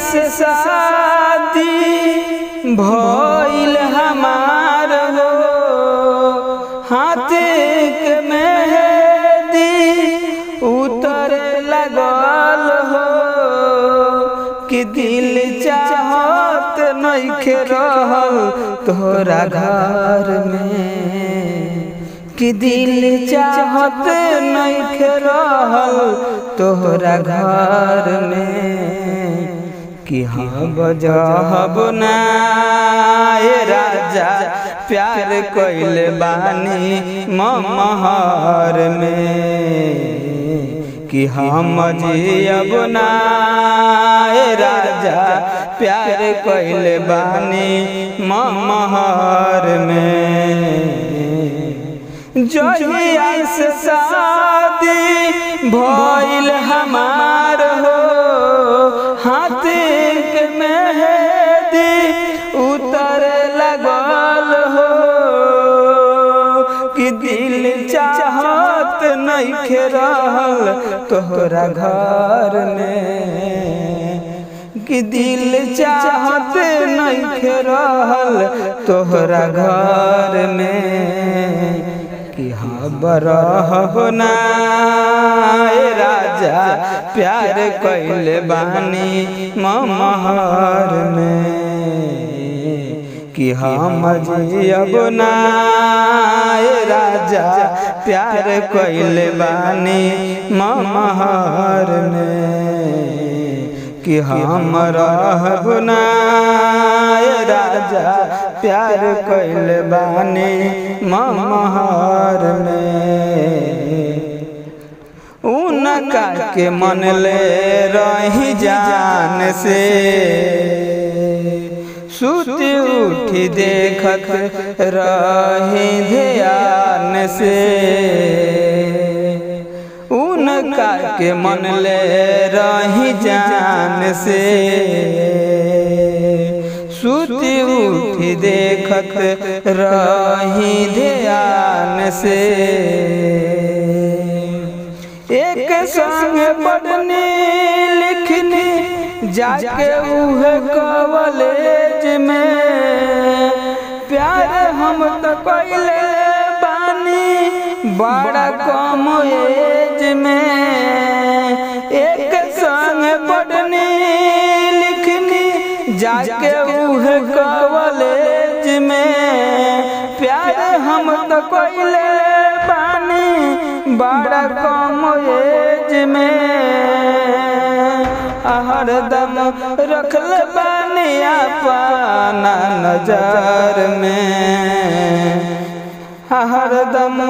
से शादी भइल हमार हो, हाथ के मेहंदी उतरे लगल हो कि दिल चाहत नइखे रहल तोहरा घर में, कि दिल चाहत नइखे रहल तोहरा घर में, कि हाँ बजहब ना ए राजा प्यार कइले बानी महर में, कि हम जियब ना ए राजा प्यार कइले बानी महर में। जहिया से शादी भइल हमार हो, हाथ के मेहंदी उतरे लगल हो कि दिल चाहत नइखे रहल तोहरा घर में, कि दिल चाहत नइखे रहल तोहरा घर में, कि हाँ बरहब ना ए राजा प्यार कइले बानी महर में, कि हम जियब ना ए राजा प्यार कइले बानी महर में, कि हम रहब ना ए राजा प्यार कइले बानी महर में। उनका के मन ले रही जान से, सुती उठी देखत रही ध्यान से, उनका के मन ले रही जान से, सुती उठी देखत रही ध्यान से, एक संग पढ़नी लिखनी जाके उहे कॉलेज में, प्यार हम तो कइले बानी बड़ा कम एज में, एक संग पढ़नी लिखनी जाके उहे कॉलेज में, प्यार हम तो कइले बानी बड़ा कम एज में, हरदम रखल बानी अपना नजर में, हरदम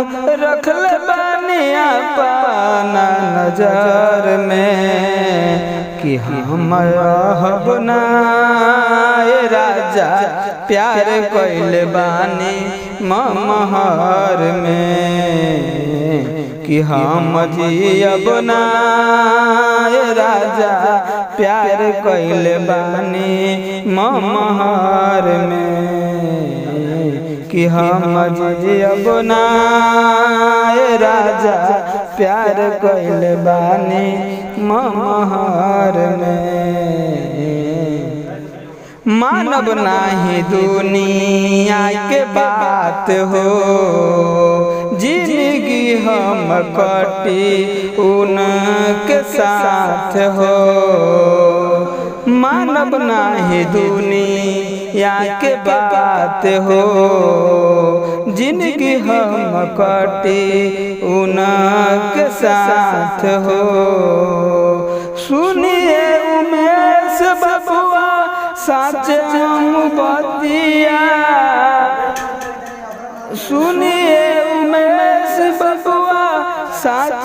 रखल बानी अपना नजर में, कि हम रहब ना ए राजा प्यार कइले बानी महर में, कि हम जियब ना ए राजा प्यार कइले बानी महर में, कि हम जियब ना ए राजा प्यार कइले बानी महर में। मानब नाही दुनिया के बात हो, जिंदगी हम कटी उनके साथ हो, मानब नाही दुनिया के बात हो, जिंदगी हम कटी उनके साथ हो। सुनिए उमेश बबुआ सच बतिया, सुनिए उमेश बबुआ सच